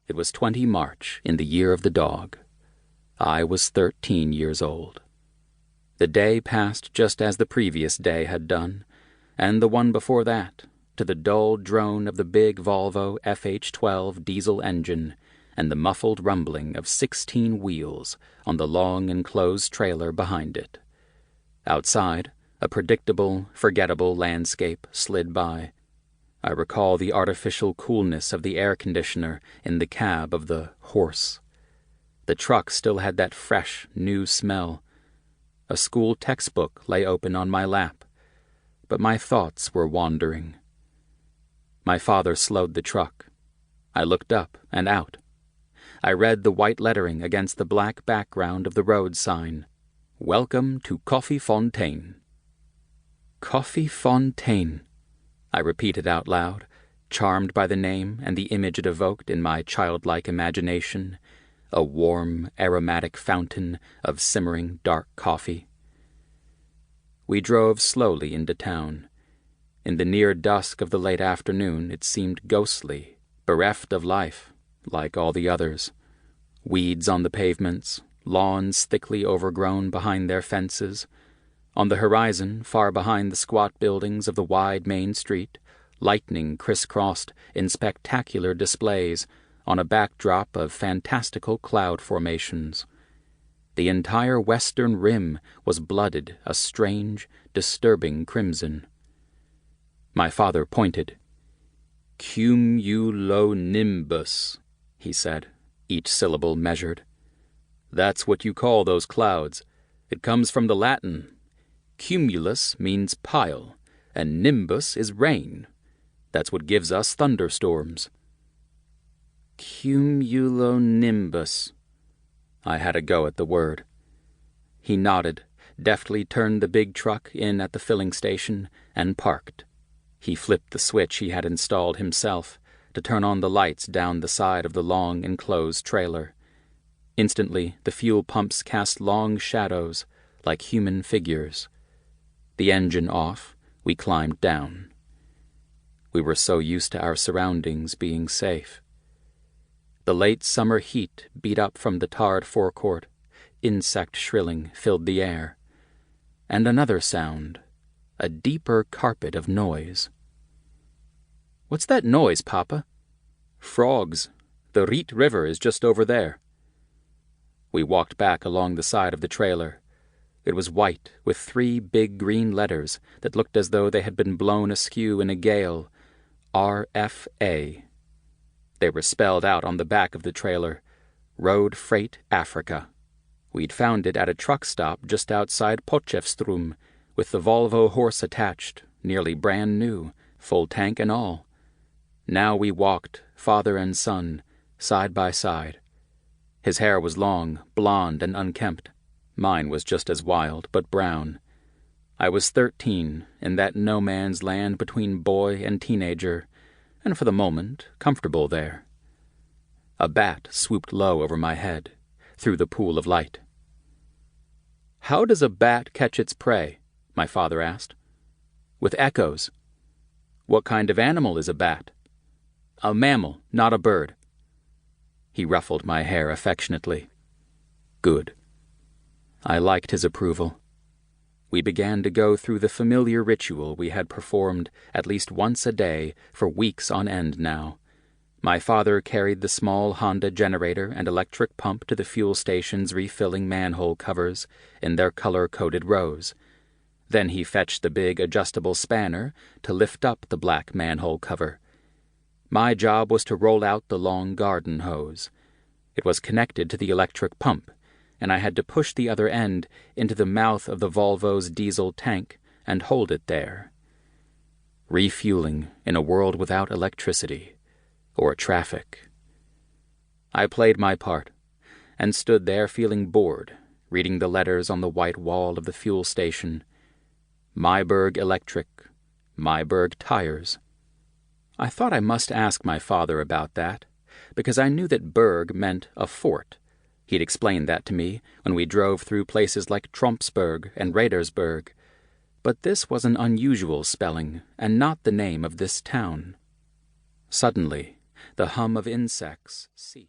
It was 20 March in the year of the dog. I was 13 years old. The day passed just as the previous day had done, and the one before that, to the dull drone of the big Volvo FH-12 diesel engine and the muffled rumbling of 16 wheels on the long enclosed trailer behind it. Outside, a predictable, forgettable landscape slid by. I recall the artificial coolness of the air conditioner in the cab of the horse. The truck still had that fresh, new smell. A school textbook lay open on my lap, but my thoughts were wandering. My father slowed the truck. I looked up and out. I read the white lettering against the black background of the road sign. Welcome to Coffee Fontaine. Coffee Fontaine, I repeated out loud, charmed by the name and the image it evoked in my childlike imagination, a warm, aromatic fountain of simmering dark coffee. We drove slowly into town. In the near dusk of the late afternoon it seemed ghostly, bereft of life, like all the others. Weeds on the pavements, lawns thickly overgrown behind their fences. On the horizon, far behind the squat buildings of the wide main street, lightning crisscrossed in spectacular displays on a backdrop of fantastical cloud formations. The entire western rim was blooded a strange, disturbing crimson. My father pointed. "Cumulonimbus," he said, each syllable measured. "That's what you call those clouds. It comes from the Latin. Cumulus means pile, and nimbus is rain. That's what gives us thunderstorms." Cumulonimbus. I had a go at the word. He nodded, deftly turned the big truck in at the filling station, and parked. He flipped the switch he had installed himself to turn on the lights down the side of the long enclosed trailer. Instantly, the fuel pumps cast long shadows, like human figures. The engine off, we climbed down. We were so used to our surroundings being safe. The late summer heat beat up from the tarred forecourt. Insect shrilling filled the air. And another sound, a deeper carpet of noise. "What's that noise, Papa?" "Frogs. The Riet River is just over there." We walked back along the side of the trailer. It was white, with 3 big green letters that looked as though they had been blown askew in a gale. RFA. They were spelled out on the back of the trailer. Road Freight Africa. We'd found it at a truck stop just outside Potchefstroom, with the Volvo horse attached, nearly brand new, full tank and all. Now we walked, father and son, side by side. His hair was long, blonde and unkempt. Mine was just as wild, but brown. I was 13, in that no-man's land between boy and teenager, and for the moment, comfortable there. A bat swooped low over my head, through the pool of light. "How does a bat catch its prey?" my father asked. "With echoes." "What kind of animal is a bat?" "A mammal, not a bird." He ruffled my hair affectionately. Good. I liked his approval. We began to go through the familiar ritual we had performed at least once a day for weeks on end now. My father carried the small Honda generator and electric pump to the fuel station's refilling manhole covers in their color-coded rows. Then he fetched the big adjustable spanner to lift up the black manhole cover. My job was to roll out the long garden hose. It was connected to the electric pump, and I had to push the other end into the mouth of the Volvo's diesel tank and hold it there. Refueling in a world without electricity or traffic. I played my part and stood there feeling bored, reading the letters on the white wall of the fuel station. Myberg Electric, Myberg Tires. I thought I must ask my father about that, because I knew that Berg meant a fort. He'd explained that to me when we drove through places like Trompsburg and Radersburg. But this was an unusual spelling, and not the name of this town. Suddenly, The hum of insects ceased.